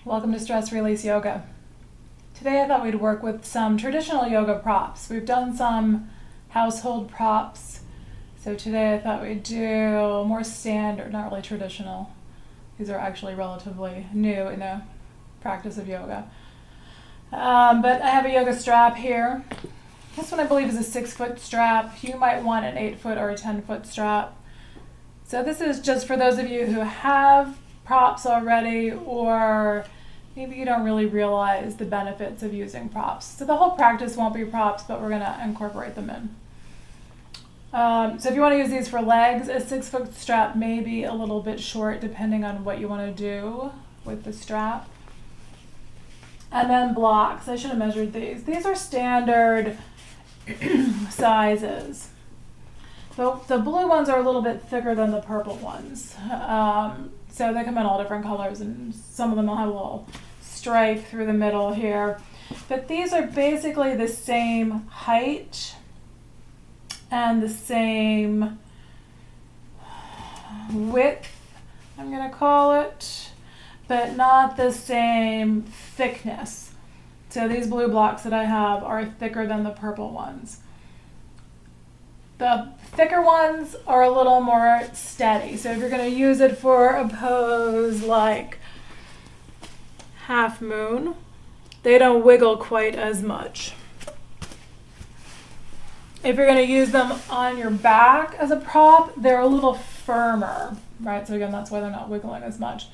Welcome to Stress Release Yoga. Today I thought we'd work with some traditional yoga props. We've done some household props, so today I thought we'd do more standard, not really traditional. These are actually relatively new in the practice of yoga. But I have a yoga strap here. This one I believe is a 6-foot strap. You might want an 8-foot or a 10-foot strap. So this is just for those of you who have props already, or maybe you don't really realize the benefits of using props. So the whole practice won't be props, but we're going to incorporate them in. So if you want to use these for legs, a 6-foot strap may be a little bit short depending on what you want to do with the strap. And then blocks. I should have measured these. These are standard sizes. The blue ones are a little bit thicker than the purple ones. So they come in all different colors, and some of them will have a little stripe through the middle here. But these are basically the same height and the same width, I'm going to call it, but not the same thickness. So these blue blocks that I have are thicker than the purple ones. The thicker ones are a little more steady. So if you're going to use it for a pose like half moon, they don't wiggle quite as much. If you're going to use them on your back as a prop, they're a little firmer, right? So again, that's why they're not wiggling as much.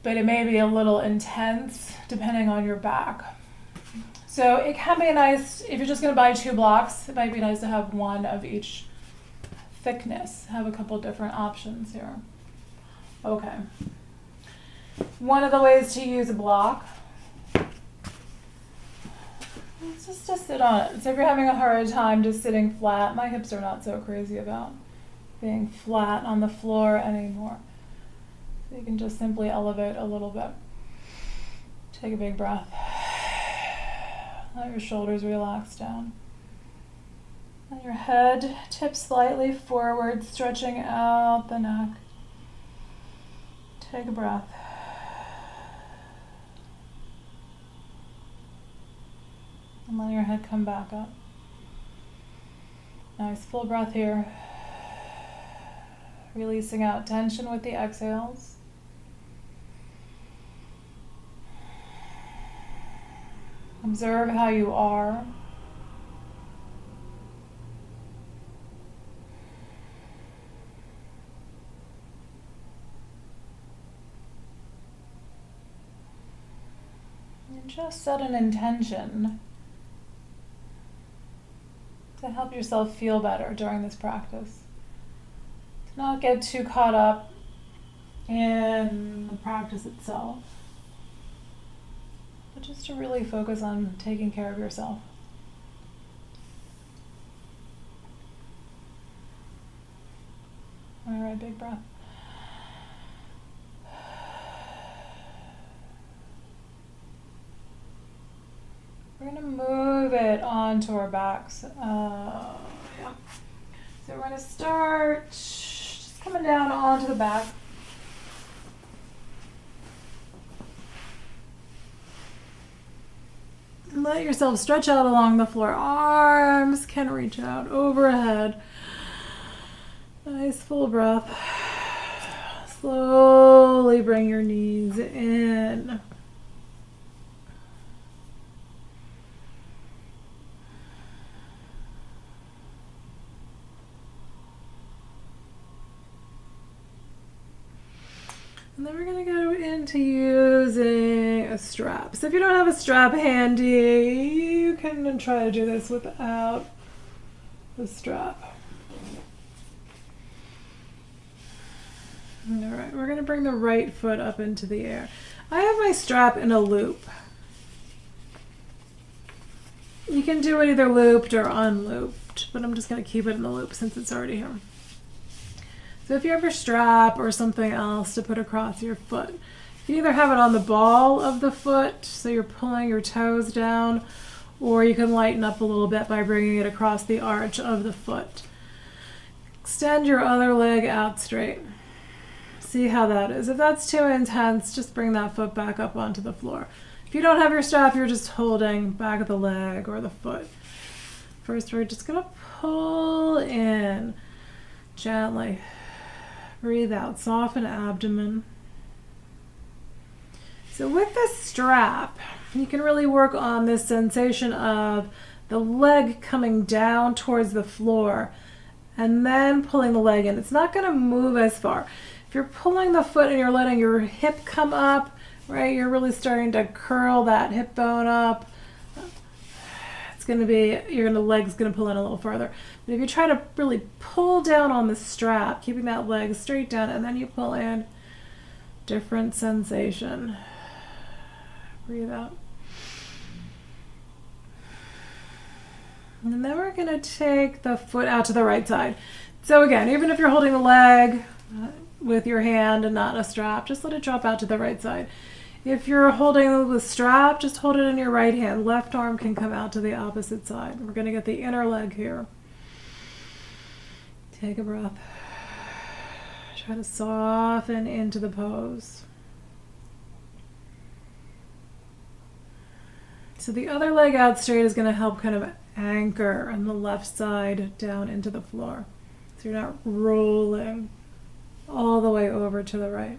But it may be a little intense depending on your back. So it can be nice, if you're just going to buy 2 blocks, it might be nice to have one of each thickness. Have a couple different options here. Okay. One of the ways to use a block is just to sit on it. So if you're having a hard time just sitting flat, my hips are not so crazy about being flat on the floor anymore. So you can just simply elevate a little bit. Take a big breath. Let your shoulders relax down. Let your head tip slightly forward, stretching out the neck. Take a breath. And let your head come back up. Nice full breath here. Releasing out tension with the exhales. Observe how you are. And just set an intention to help yourself feel better during this practice. To not get too caught up in the practice itself, but just to really focus on taking care of yourself. All right, big breath. We're going to move it onto our backs. Yeah. So we're going to start just coming down onto the back. And let yourself stretch out along the floor. Arms can reach out overhead. Nice full breath. Slowly bring your knees in. And then we're going to go into using a strap. So if you don't have a strap handy, you can try to do this without the strap. All right, we're going to bring the right foot up into the air. I have my strap in a loop. You can do it either looped or unlooped, but I'm just going to keep it in the loop since it's already here. So if you have your strap or something else to put across your foot, you can either have it on the ball of the foot, so you're pulling your toes down, or you can lighten up a little bit by bringing it across the arch of the foot. Extend your other leg out straight. See how that is. If that's too intense, just bring that foot back up onto the floor. If you don't have your strap, you're just holding back of the leg or the foot. First, we're just gonna pull in gently. Breathe out, soften abdomen. So with the strap, you can really work on this sensation of the leg coming down towards the floor and then pulling the leg in. It's not gonna move as far. If you're pulling the foot and you're letting your hip come up, right, you're really starting to curl that hip bone up. It's going to be, leg's going to pull in a little farther. But if you try to really pull down on the strap, keeping that leg straight down, and then you pull in, different sensation. Breathe out. And then we're going to take the foot out to the right side. So again, even if you're holding the leg with your hand and not a strap, just let it drop out to the right side. If you're holding the strap, just hold it in your right hand. Left arm can come out to the opposite side. We're going to get the inner leg here. Take a breath. Try to soften into the pose. So the other leg out straight is going to help kind of anchor on the left side down into the floor. So you're not rolling all the way over to the right.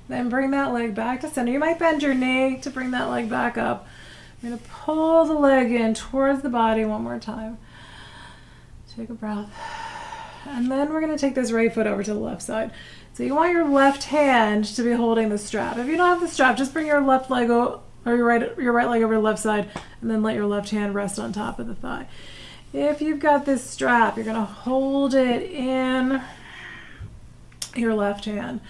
Then bring that leg back to center. You might bend your knee to bring that leg back up. You're going to pull the leg in towards the body one more time. Take a breath. And then we're going to take this right foot over to the left side. So you want your left hand to be holding the strap. If you don't have the strap, just bring your left leg or your right leg over to the left side, and then let your left hand rest on top of the thigh. If you've got this strap, you're going to hold it in your left hand.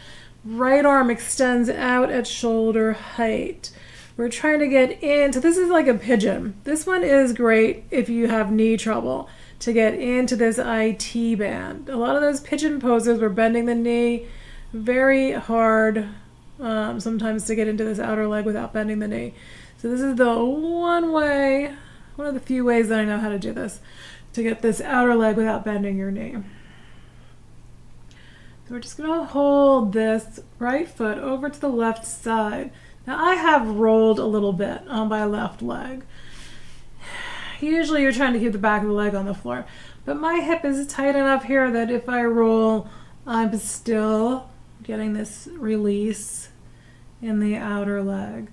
Right arm extends out at shoulder height. We're trying to get into, this is like a pigeon. This one is great if you have knee trouble, to get into this IT band. A lot of those pigeon poses, we're bending the knee very hard, sometimes to get into this outer leg without bending the knee. So this is the one of the few ways that I know how to do this, to get this outer leg without bending your knee. So we're just going to hold this right foot over to the left side. Now I have rolled a little bit on my left leg. Usually you're trying to keep the back of the leg on the floor, but my hip is tight enough here that if I roll, I'm still getting this release in the outer leg.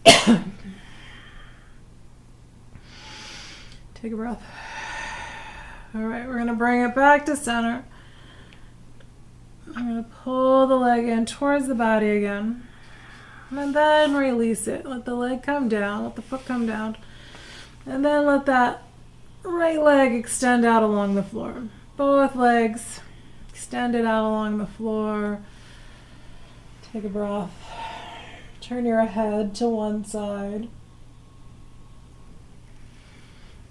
Take a breath. All right, we're going to bring it back to center. I'm going to pull the leg in towards the body again, and then release it. Let the leg come down, let the foot come down, and then let that right leg extend out along the floor. Both legs extended out along the floor. Take a breath. Turn your head to one side,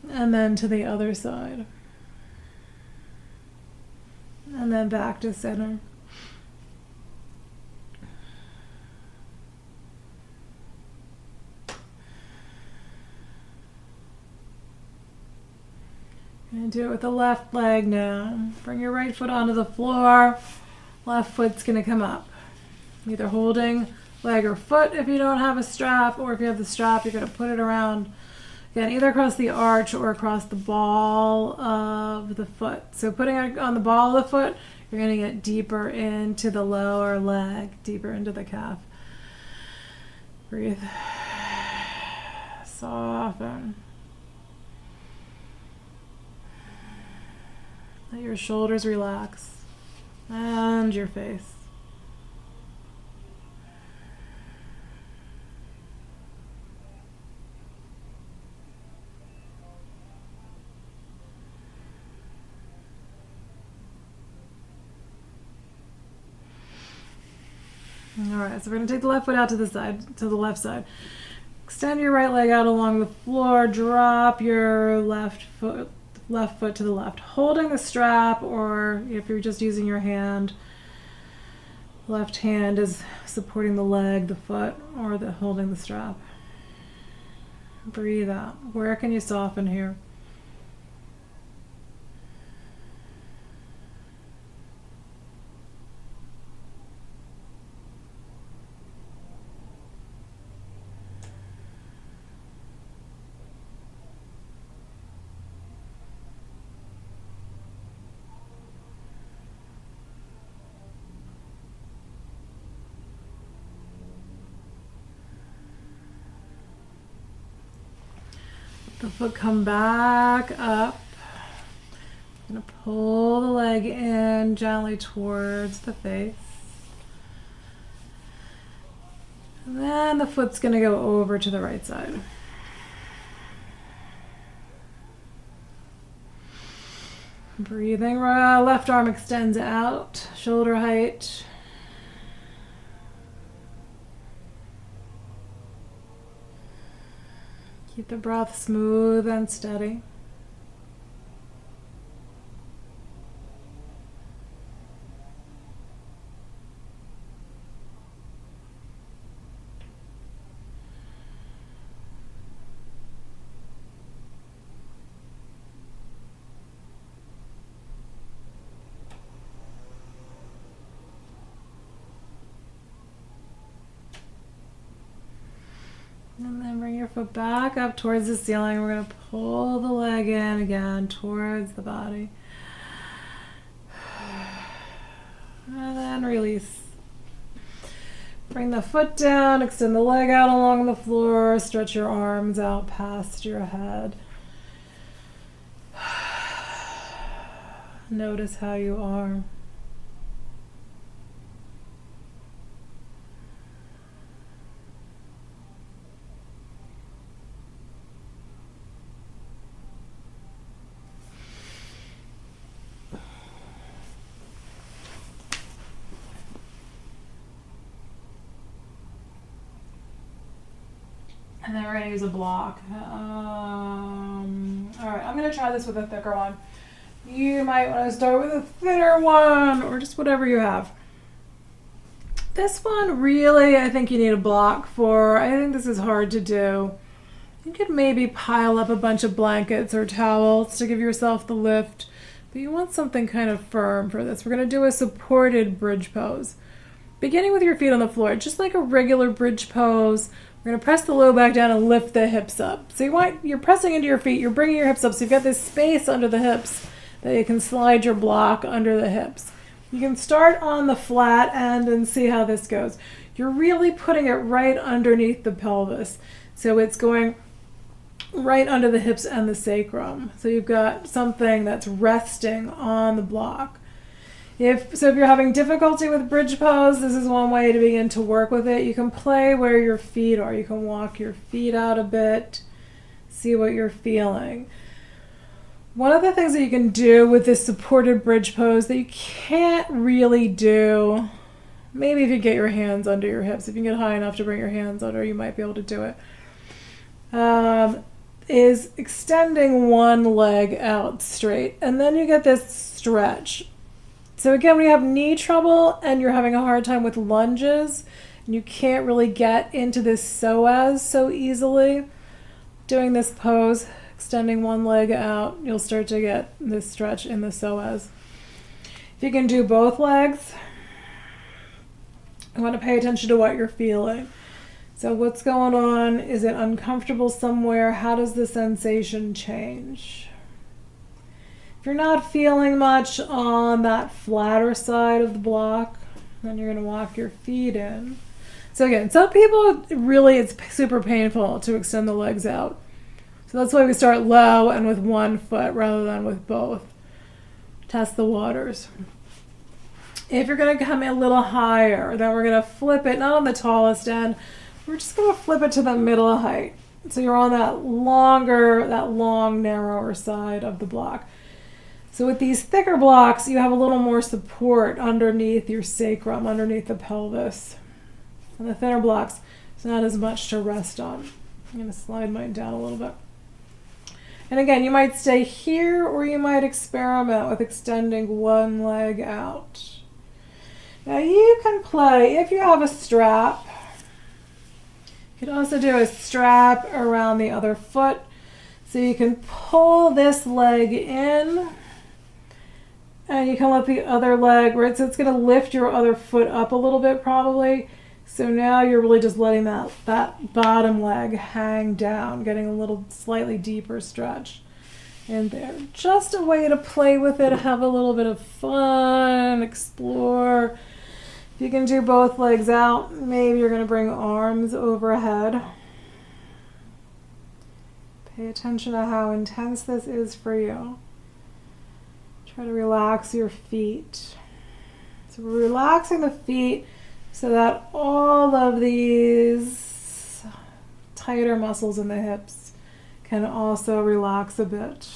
and then to the other side, and then back to center. And do it with the left leg now. Bring your right foot onto the floor. Left foot's going to come up. Either holding leg or foot if you don't have a strap, or if you have the strap, you're going to put it around, again, either across the arch or across the ball of the foot. So putting it on the ball of the foot, you're going to get deeper into the lower leg, deeper into the calf. Breathe. Soften. Let your shoulders relax, and your face. All right, so we're going to take the left foot out to the side, to the left side. Extend your right leg out along the floor. Drop your left foot to the left, holding the strap, or if you're just using your hand, left hand is supporting the leg, the foot, or holding the strap. Breathe out. Where can you soften here? The foot come back up. I'm going to pull the leg in gently towards the face. And then the foot's going to go over to the right side. Breathing, left arm extends out, shoulder height. Keep the breath smooth and steady. And then bring your foot back up towards the ceiling. We're going to pull the leg in again towards the body. And then release. Bring the foot down, extend the leg out along the floor, stretch your arms out past your head. Notice how you are. And then we're going to use a block. All right, I'm going to try this with a thicker one. You might want to start with a thinner one, or just whatever you have. This one, really, I think you need a block for. I think this is hard to do. You could maybe pile up a bunch of blankets or towels to give yourself the lift, but you want something kind of firm for this. We're going to do a supported bridge pose. Beginning with your feet on the floor, just like a regular bridge pose. We're going to press the low back down and lift the hips up. So you're pressing into your feet, you're bringing your hips up, so you've got this space under the hips that you can slide your block under the hips. You can start on the flat end and see how this goes. You're really putting it right underneath the pelvis. So it's going right under the hips and the sacrum. So you've got something that's resting on the block. If you're having difficulty with bridge pose, this is one way to begin to work with it. You can play where your feet are. You can walk your feet out a bit, see what you're feeling. One of the things that you can do with this supported bridge pose that you can't really do, maybe if you get your hands under your hips, if you get high enough to bring your hands under, you might be able to do it, is extending one leg out straight. And then you get this stretch. So again, when you have knee trouble and you're having a hard time with lunges, and you can't really get into this psoas so easily, doing this pose, extending one leg out, you'll start to get this stretch in the psoas. If you can do both legs, I want to pay attention to what you're feeling. So what's going on? Is it uncomfortable somewhere? How does the sensation change? If you're not feeling much on that flatter side of the block, then you're going to walk your feet in. So again, some people really, it's super painful to extend the legs out. So that's why we start low and with one foot rather than with both. Test the waters. If you're going to come in a little higher, then we're going to flip it, not on the tallest end, we're just going to flip it to the middle height. So you're on that long, narrower side of the block. So with these thicker blocks, you have a little more support underneath your sacrum, underneath the pelvis. And the thinner blocks, there's not as much to rest on. I'm going to slide mine down a little bit. And again, you might stay here or you might experiment with extending one leg out. Now you can play, if you have a strap, you can also do a strap around the other foot. So you can pull this leg in and you can let the other leg, right? So it's going to lift your other foot up a little bit probably. So now you're really just letting that bottom leg hang down, getting a little slightly deeper stretch in there. Just a way to play with it, have a little bit of fun, explore. If you can do both legs out, maybe you're going to bring arms overhead. Pay attention to how intense this is for you. Try to relax your feet. So we're relaxing the feet so that all of these tighter muscles in the hips can also relax a bit.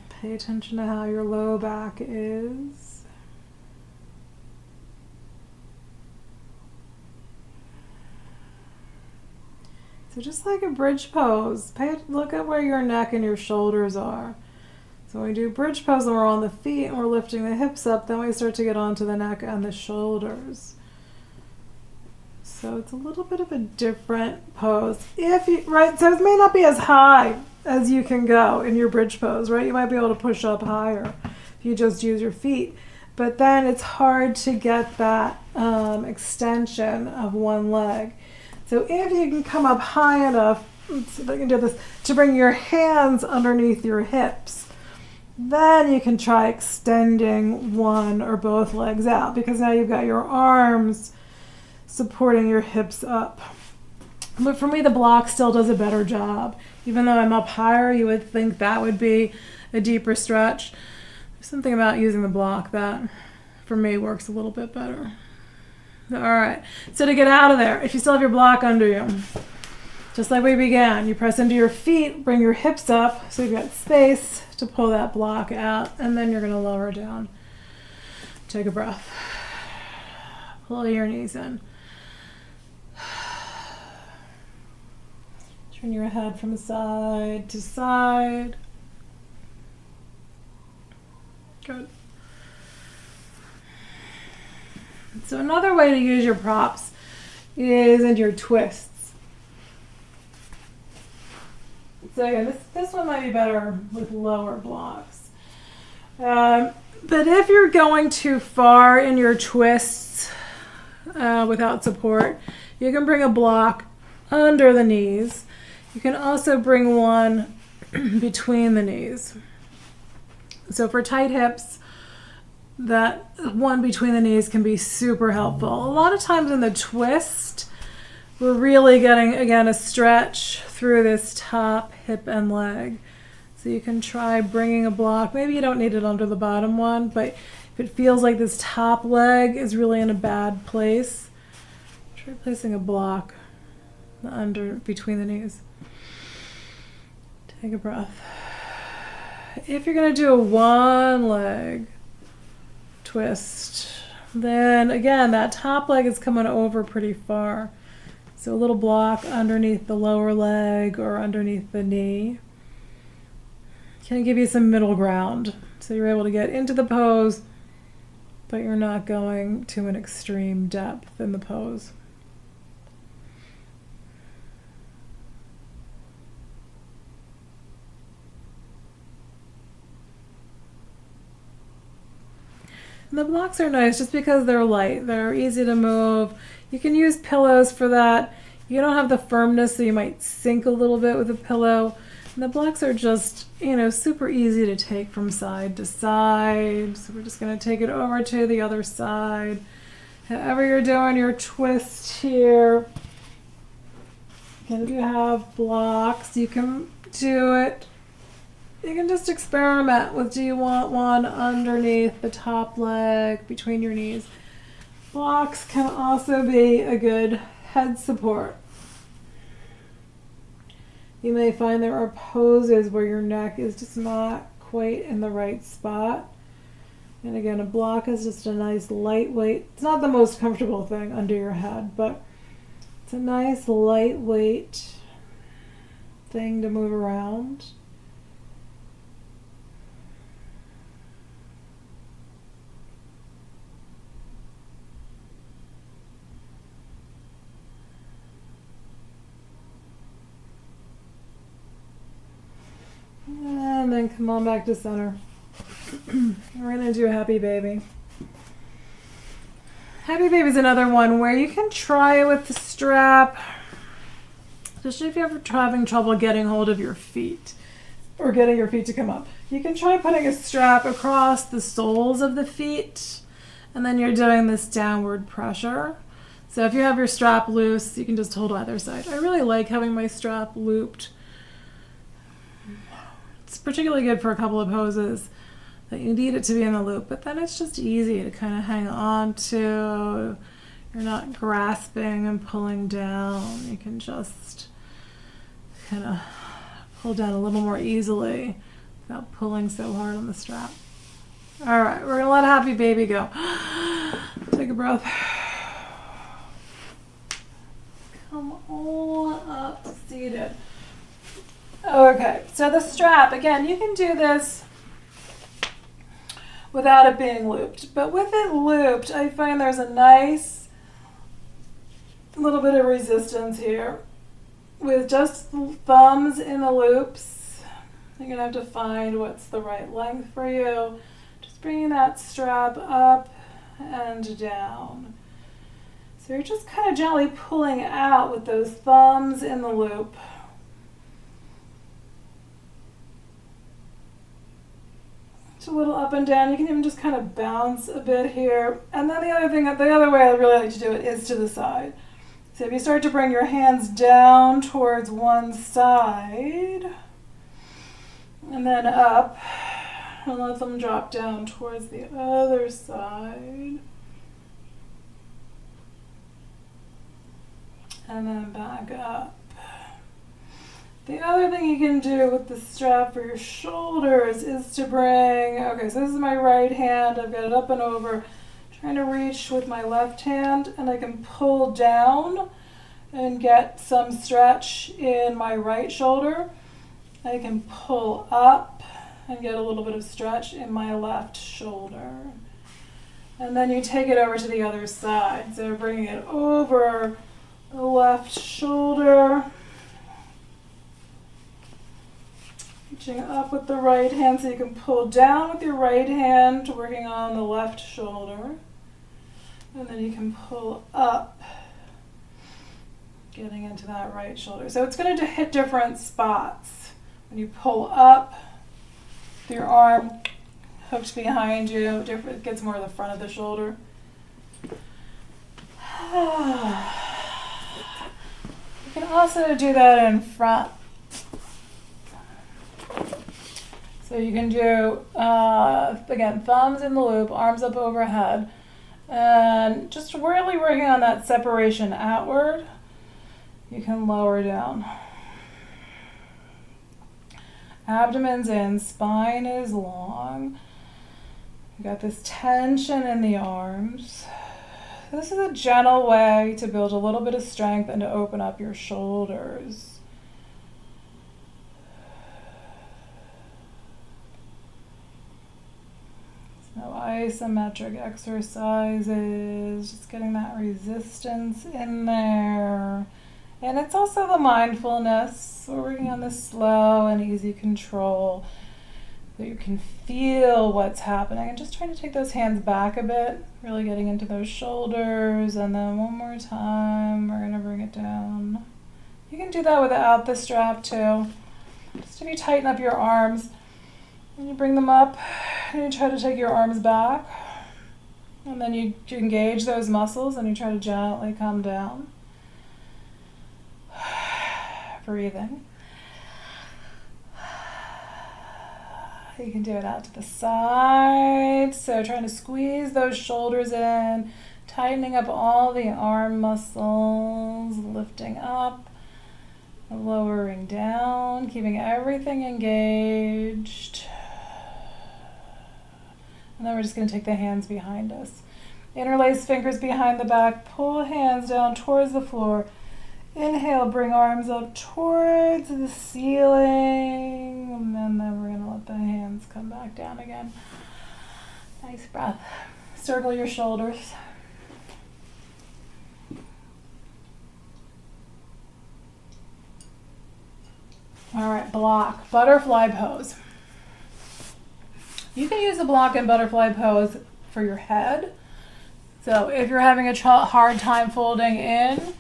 Pay attention to how your low back is. So just like a bridge pose, look at where your neck and your shoulders are. So when we do bridge pose and we're on the feet and we're lifting the hips up, then we start to get onto the neck and the shoulders. So it's a little bit of a different pose. Right, so it may not be as high as you can go in your bridge pose, right? You might be able to push up higher if you just use your feet. But then it's hard to get that extension of one leg. So if you can come up high enough, let's see if I can do this, to bring your hands underneath your hips, then you can try extending one or both legs out because now you've got your arms supporting your hips up. But for me, the block still does a better job. Even though I'm up higher, you would think that would be a deeper stretch. There's something about using the block that, for me, works a little bit better. All right, so to get out of there, if you still have your block under you, just like we began, you press into your feet, bring your hips up so you've got space to pull that block out, and then you're going to lower down. Take a breath. Pull your knees in. Turn your head from side to side. Good. So another way to use your props is in your twists. So again, this one might be better with lower blocks. But if you're going too far in your twists without support, you can bring a block under the knees. You can also bring one between the knees. So for tight hips, that one between the knees can be super helpful. A lot of times in the twist, we're really getting, again, a stretch through this top hip and leg. So you can try bringing a block. Maybe you don't need it under the bottom one, but if it feels like this top leg is really in a bad place, try placing a block under between the knees. Take a breath. If you're going to do a one leg twist, then again, that top leg is coming over pretty far. So a little block underneath the lower leg or underneath the knee can give you some middle ground. So you're able to get into the pose, but you're not going to an extreme depth in the pose. And the blocks are nice just because they're light. They're easy to move. You can use pillows for that. You don't have the firmness, so you might sink a little bit with a pillow. And the blocks are just, super easy to take from side to side. So we're just going to take it over to the other side. However you're doing your twist here. And if you have blocks, you can do it. You can just experiment with, do you want one underneath the top leg, between your knees? Blocks can also be a good head support. You may find there are poses where your neck is just not quite in the right spot. And again, a block is just a nice lightweight, it's not the most comfortable thing under your head, but It's a nice lightweight thing to move around. And then come on back to center. We're going to do Happy Baby. Happy Baby is another one where you can try it with the strap, especially if you're having trouble getting hold of your feet or getting your feet to come up. You can try putting a strap across the soles of the feet, and then you're doing this downward pressure. So if you have your strap loose, you can just hold either side. I really like having my strap looped. It's particularly good for a couple of poses that you need it to be in the loop, but then it's just easy to kind of hang on to. You're not grasping and pulling down. You can just kind of pull down a little more easily without pulling so hard on the strap. All right, we're gonna let Happy Baby go. Take a breath. Come on up, seated. Okay, so the strap, again, you can do this without it being looped. But with it looped, I find there's a nice little bit of resistance here. With just the thumbs in the loops, you're going to have to find what's the right length for you. Just bringing that strap up and down. So you're just kind of gently pulling out with those thumbs in the loop. A little up and down. You can even just kind of bounce a bit here. And then the other way I really like to do it is to the side. So if you start to bring your hands down towards one side and then up and let them drop down towards the other side. And then back up. The other thing you can do with the strap for your shoulders is to bring, okay, so this is my right hand, I've got it up and over, trying to reach with my left hand, and I can pull down and get some stretch in my right shoulder. I can pull up and get a little bit of stretch in my left shoulder. And then you take it over to the other side, so bringing it over the left shoulder, reaching up with the right hand so you can pull down with your right hand, working on the left shoulder. And then you can pull up, getting into that right shoulder. So it's going to hit different spots. When you pull up, your arm hooked behind you, it gets more of the front of the shoulder. You can also do that in front. So you can do, again, thumbs in the loop, arms up overhead, and just really working on that separation outward. You can lower down. Abdomen's in, spine is long. You got this tension in the arms. This is a gentle way to build a little bit of strength and to open up your shoulders. No isometric exercises, just getting that resistance in there. And it's also the mindfulness. We're working on this slow and easy control so you can feel what's happening. And just trying to take those hands back a bit, really getting into those shoulders. And then one more time, we're gonna bring it down. You can do that without the strap too. Just if you tighten up your arms, and you bring them up, and you try to take your arms back, and then you engage those muscles, and you try to gently come down. Breathing. You can do it out to the side, so trying to squeeze those shoulders in, tightening up all the arm muscles, lifting up, lowering down, keeping everything engaged. And then we're just going to take the hands behind us. Interlace fingers behind the back, pull hands down towards the floor, Inhale, bring arms up towards the ceiling, and then we're gonna let the hands come back down again. Nice breath. Circle your shoulders. All right, block, butterfly pose. You can use the block and butterfly pose for your head. So if you're having a hard time folding in,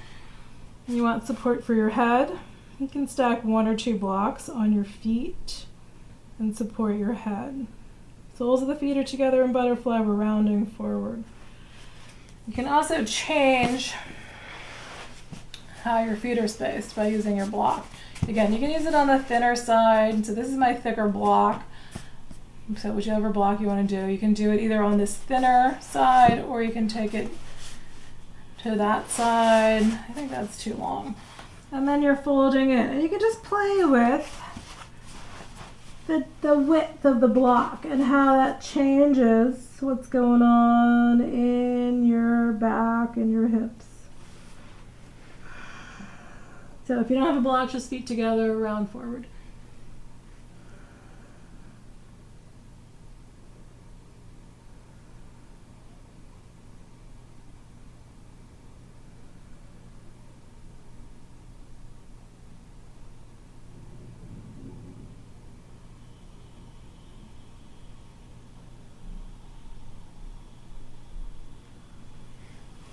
and you want support for your head, you can stack 1 or 2 blocks on your feet and support your head. Soles of the feet are together in butterfly, we're rounding forward. You can also change how your feet are spaced by using your block. Again, you can use it on the thinner side. So this is my thicker block. So whichever block you want to do, you can do it either on this thinner side or you can take it to that side. I think that's too long. And then you're folding in. And you can just play with the width of the block and how that changes what's going on in your back and your hips. So if you don't have a block, just feet together, round forward.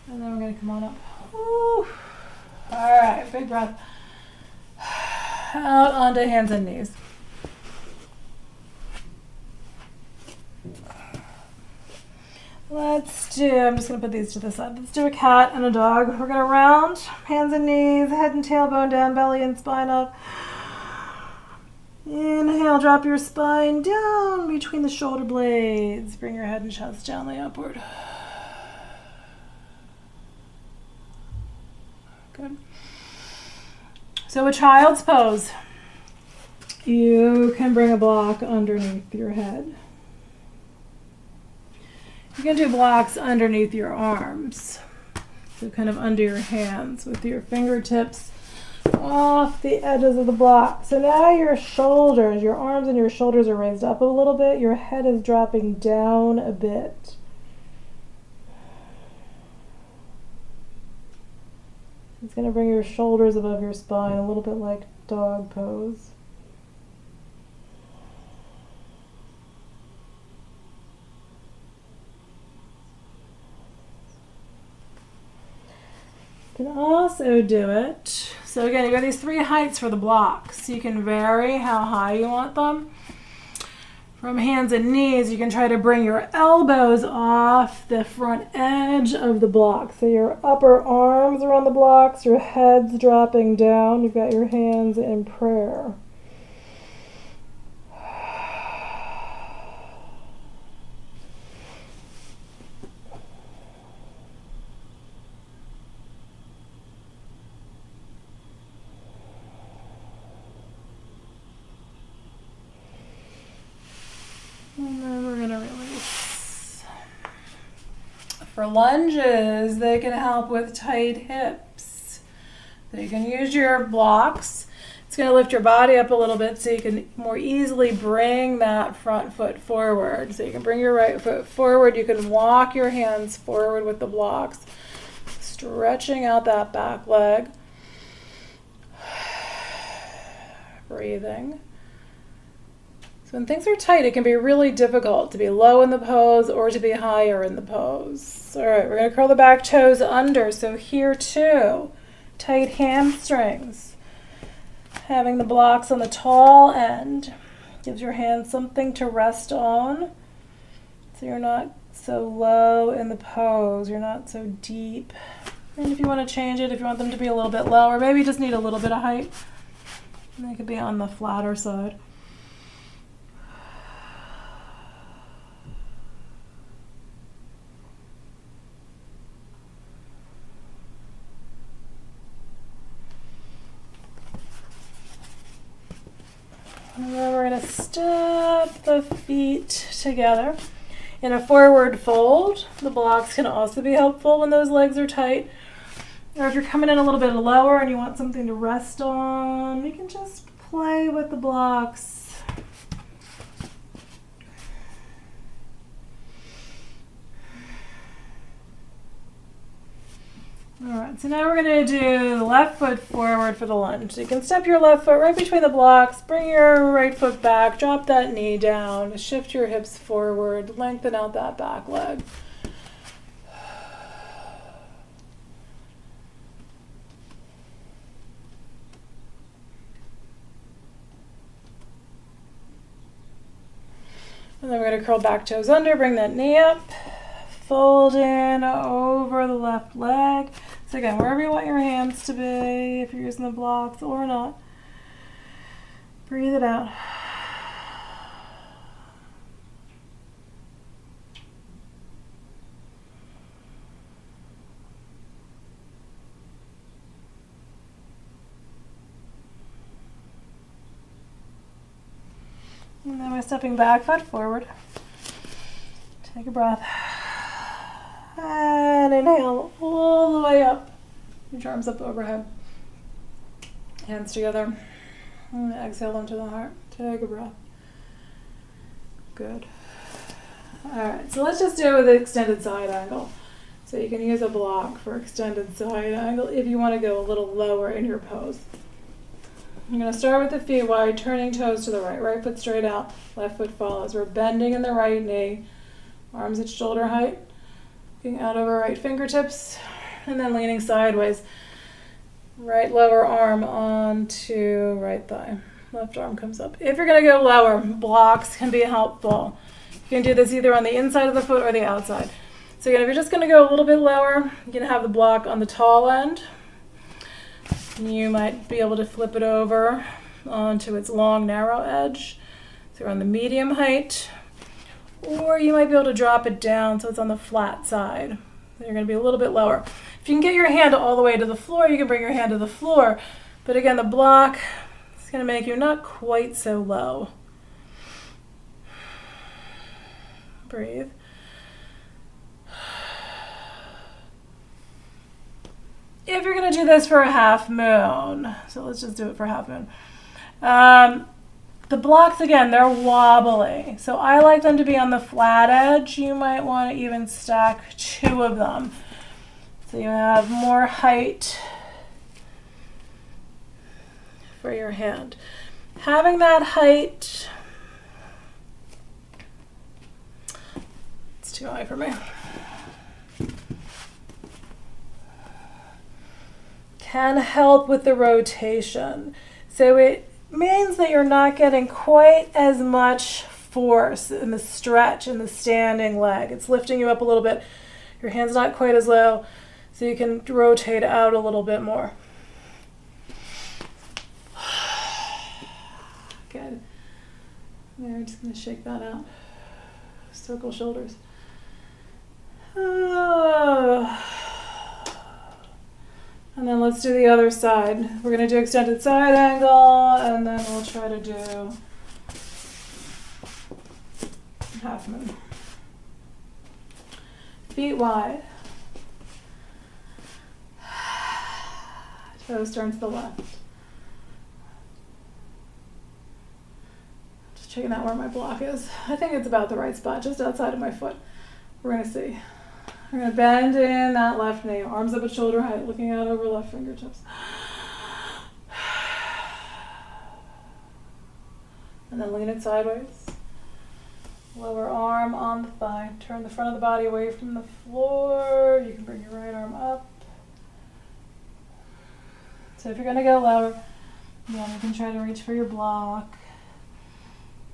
And then we're going to come on up. Woo. All right, big breath. Out onto hands and knees. I'm just going to put these to the side. Let's do a cat and a dog. We're going to round, hands and knees, head and tailbone down, belly and spine up. Inhale, drop your spine down between the shoulder blades. Bring your head and chest gently upward. Good. So a child's pose. You can bring a block underneath your head. You can do blocks underneath your arms. So kind of under your hands with your fingertips off the edges of the block. So now your shoulders, your arms and your shoulders are raised up a little bit. Your head is dropping down a bit. It's going to bring your shoulders above your spine, a little bit like dog pose. You can also do it. So again, you got these 3 heights for the blocks. You can vary how high you want them. From hands and knees, you can try to bring your elbows off the front edge of the block. So your upper arms are on the blocks, your head's dropping down, you've got your hands in prayer. And then we're going to release. For lunges, they can help with tight hips. So you can use your blocks. It's going to lift your body up a little bit so you can more easily bring that front foot forward. So you can bring your right foot forward. You can walk your hands forward with the blocks, stretching out that back leg. Breathing. When things are tight, it can be really difficult to be low in the pose or to be higher in the pose. All right, we're going to curl the back toes under. So here too, tight hamstrings. Having the blocks on the tall end gives your hands something to rest on. So you're not so low in the pose. You're not so deep. And if you want to change it, if you want them to be a little bit lower, maybe you just need a little bit of height. And they could be on the flatter side. And then we're going to step the feet together in a forward fold. The blocks can also be helpful when those legs are tight. Or if you're coming in a little bit lower and you want something to rest on, you can just play with the blocks. Alright, so now we're going to do the left foot forward for the lunge. So you can step your left foot right between the blocks, bring your right foot back, drop that knee down, shift your hips forward, lengthen out that back leg. And then we're going to curl back toes under, bring that knee up, fold in over the left leg. So again, wherever you want your hands to be, if you're using the blocks or not, breathe it out. And then we're stepping back, foot forward. Take a breath. And inhale all the way up. Reach your arms up overhead. Hands together. And exhale into the heart. Take a breath. Good. Alright, so let's just do it with an extended side angle. So you can use a block for extended side angle if you want to go a little lower in your pose. I'm going to start with the feet wide, turning toes to the right. Right foot straight out, left foot follows. We're bending in the right knee, arms at shoulder height, looking out over right fingertips, and then leaning sideways. Right lower arm onto right thigh. Left arm comes up. If you're going to go lower, blocks can be helpful. You can do this either on the inside of the foot or the outside. So again, if you're just going to go a little bit lower, you can have the block on the tall end. You might be able to flip it over onto its long, narrow edge. So you're on the medium height. Or you might be able to drop it down so it's on the flat side. So you're going to be a little bit lower. If you can get your hand all the way to the floor, you can bring your hand to the floor. But again, the block is going to make you not quite so low. Breathe. If you're going to do this for a half moon, so let's just do it for a half moon. The blocks, again, they're wobbly. So I like them to be on the flat edge. You might want to even stack 2 of them. So you have more height for your hand. Having that height, it's too high for me. Can help with the rotation. So it means that you're not getting quite as much force in the stretch in the standing leg. It's lifting you up a little bit. Your hand's not quite as low, so you can rotate out a little bit more. Good. We're just going to shake that out. Circle shoulders. And then let's do the other side. We're going to do extended side angle, and then we'll try to do half moon. Feet wide. Toes turn to the left. Just checking out where my block is. I think it's about the right spot, just outside of my foot. We're going to see. We're going to bend in that left knee, arms up at shoulder height, looking out over left fingertips. And then lean it sideways. Lower arm on the thigh. Turn the front of the body away from the floor. You can bring your right arm up. So if you're going to go lower, again, you can try to reach for your block.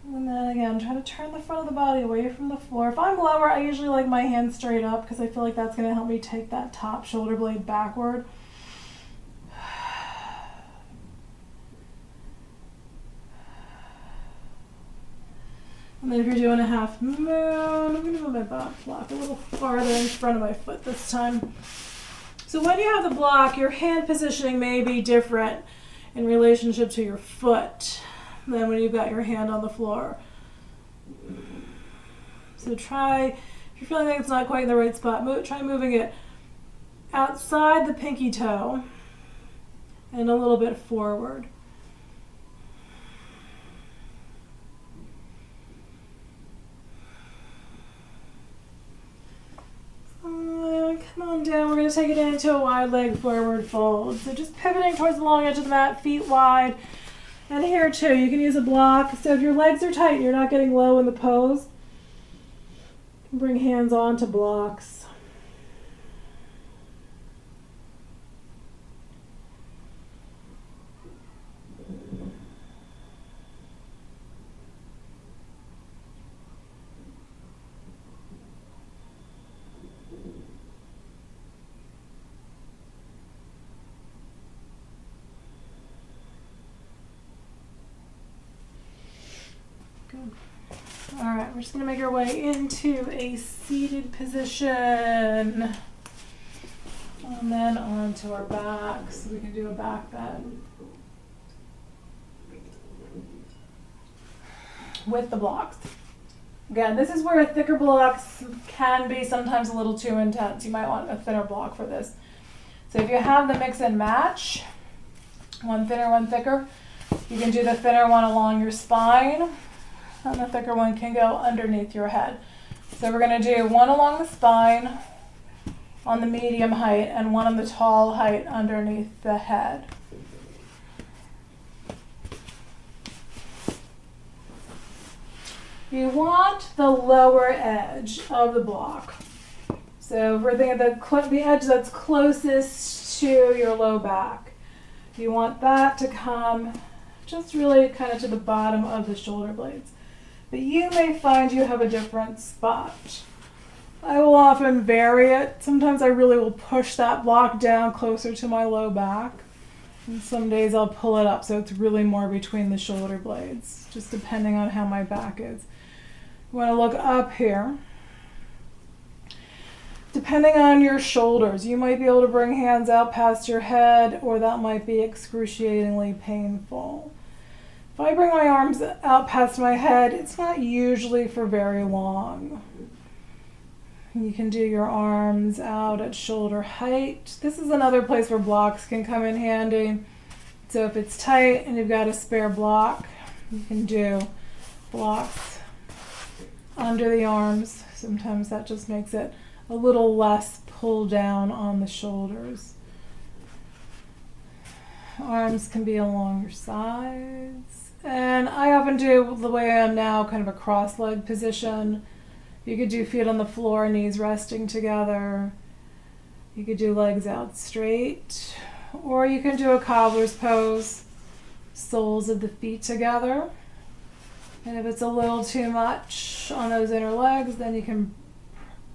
And then again, try to turn the front of the body away from the floor. If I'm lower, I usually like my hands straight up because I feel like that's going to help me take that top shoulder blade backward. And then if you're doing a half moon, I'm going to move my back block a little farther in front of my foot this time. So when you have the block, your hand positioning may be different in relationship to your foot than when you've got your hand on the floor. So try, if you're feeling like it's not quite in the right spot, try moving it outside the pinky toe and a little bit forward. Come on down. We're going to take it into a wide leg forward fold. So just pivoting towards the long edge of the mat, feet wide. And here too, you can use a block. So if your legs are tight and you're not getting low in the pose, bring hands onto blocks. Good. All right, we're just going to make our way into a seated position. And then onto our back, so we can do a back bend with the blocks. Again, this is where thicker blocks can be sometimes a little too intense. You might want a thinner block for this. So if you have the mix and match, one thinner, one thicker, you can do the thinner one along your spine, and the thicker one can go underneath your head. So we're going to do one along the spine on the medium height and one on the tall height underneath the head. You want the lower edge of the block. So we're thinking the edge that's closest to your low back. You want that to come just really kind of to the bottom of the shoulder blades. But you may find you have a different spot. I will often vary it. Sometimes I really will push that block down closer to my low back. And some days I'll pull it up so it's really more between the shoulder blades, just depending on how my back is. You want to look up here. Depending on your shoulders, you might be able to bring hands out past your head, or that might be excruciatingly painful. If I bring my arms out past my head, it's not usually for very long. You can do your arms out at shoulder height. This is another place where blocks can come in handy. So if it's tight and you've got a spare block, you can do blocks under the arms. Sometimes that just makes it a little less pull down on the shoulders. Arms can be along your sides. And I often do the way I am now, kind of a cross-leg position. You could do feet on the floor, knees resting together. You could do legs out straight. Or you can do a cobbler's pose, soles of the feet together. And if it's a little too much on those inner legs, then you can,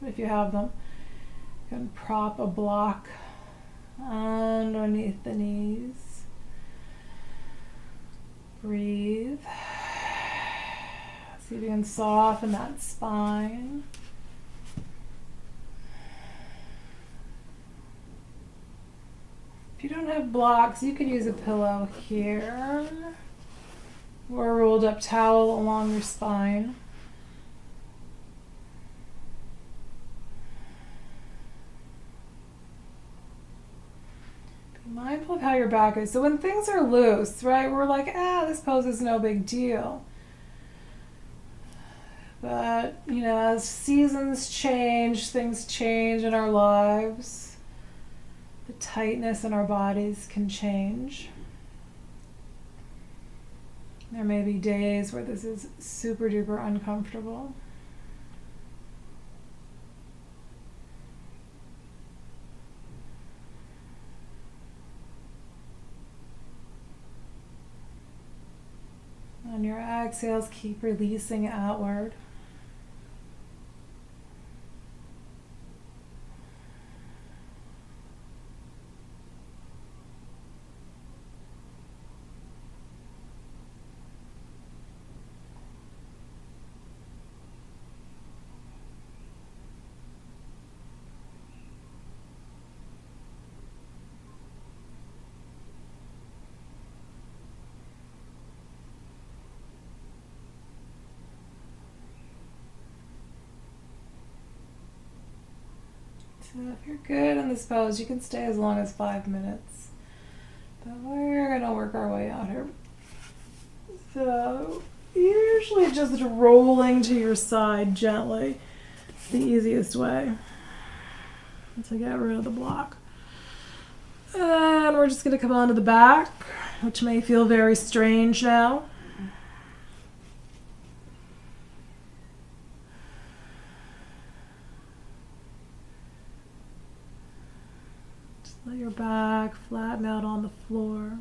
if you have them, you can prop a block underneath the knees. Breathe. See if you can soften that spine. If you don't have blocks, you can use a pillow here or a rolled up towel along your spine. Be mindful of how your back is. So when things are loose, right, we're like, this pose is no big deal. But, as seasons change, things change in our lives. The tightness in our bodies can change. There may be days where this is super duper uncomfortable. On your exhales, keep releasing outward. So if you're good in this pose, you can stay as long as 5 minutes. But we're gonna work our way out here. So usually just rolling to your side gently. It's the easiest way to get rid of the block. And we're just gonna come onto the back, which may feel very strange now. Just let your back flatten out on the floor.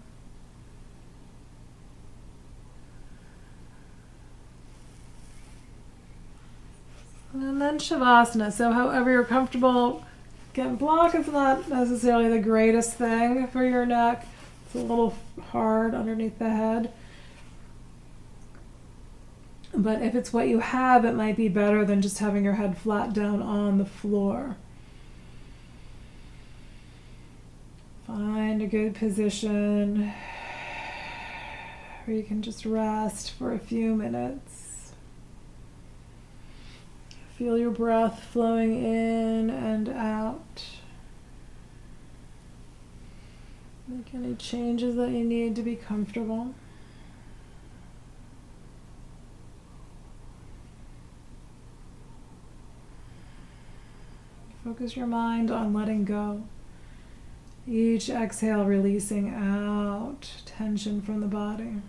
And then Shavasana. So however you're comfortable. Again, block is not necessarily the greatest thing for your neck. It's a little hard underneath the head. But if it's what you have, it might be better than just having your head flat down on the floor. Find a good position where you can just rest for a few minutes. Feel your breath flowing in and out. Make any changes that you need to be comfortable. Focus your mind on letting go. Each exhale releasing out tension from the body.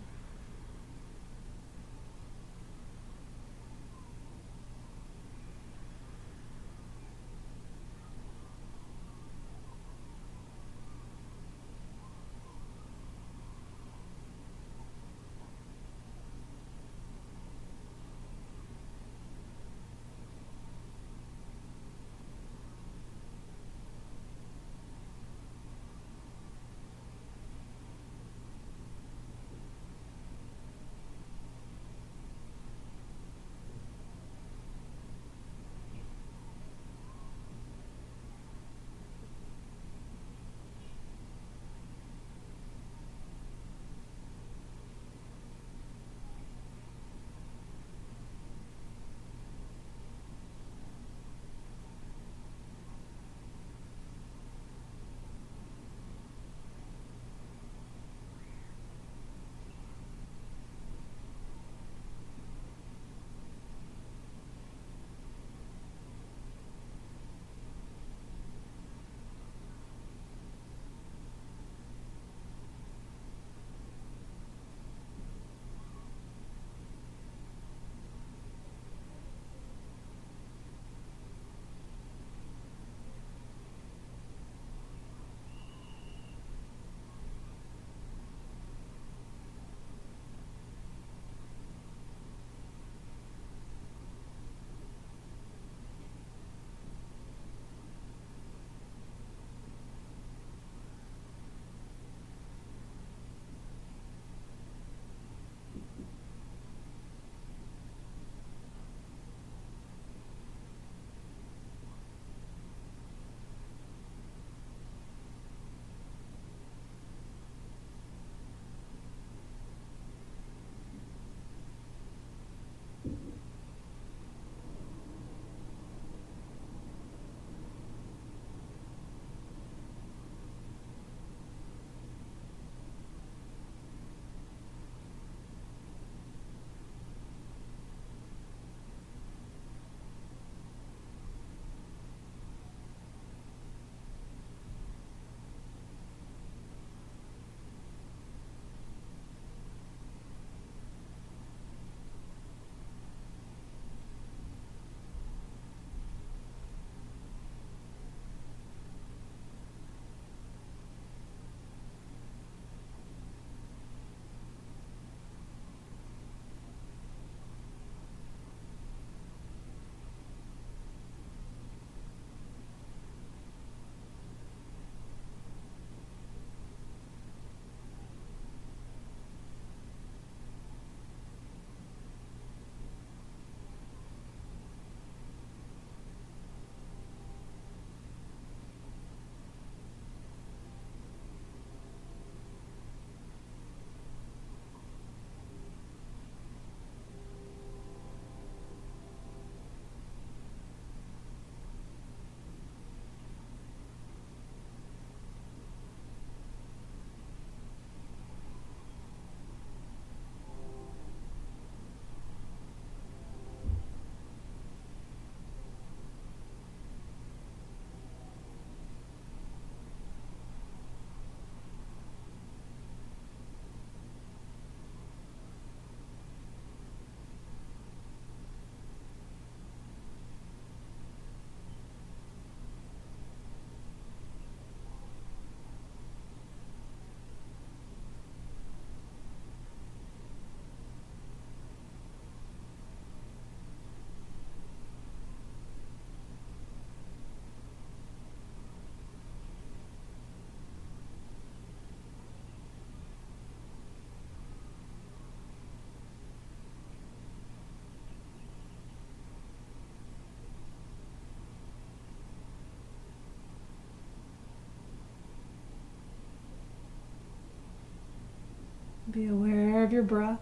Be aware of your breath.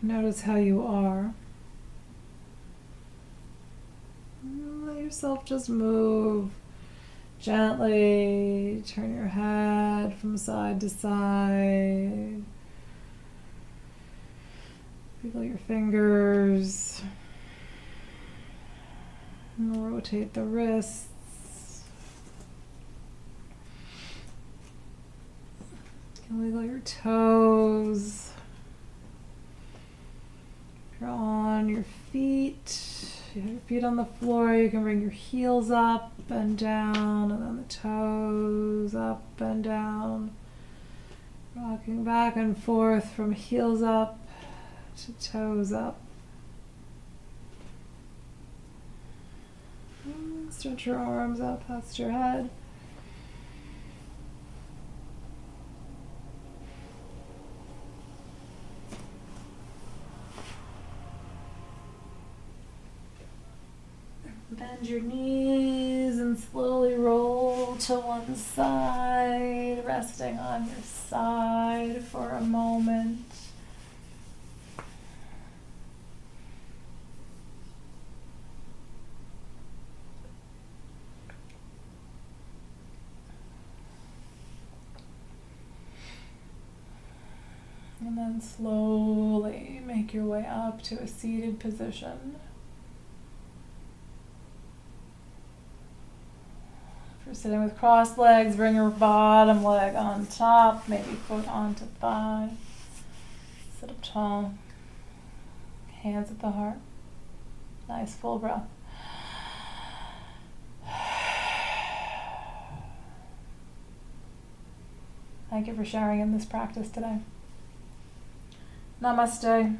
Notice how you are. Let yourself just move gently. Turn your head from side to side. Wiggle your fingers. And rotate the wrists. You can wiggle your toes. If you're on your feet, you have your feet on the floor, you can bring your heels up and down, and then the toes up and down. Rocking back and forth from heels up to toes up. Stretch your arms out past your head. Bend your knees and slowly roll to one side, resting on your side for a moment. And then slowly make your way up to a seated position. If you're sitting with crossed legs, bring your bottom leg on top, maybe foot onto thigh. Sit up tall. Hands at the heart. Nice full breath. Thank you for sharing in this practice today. Namaste.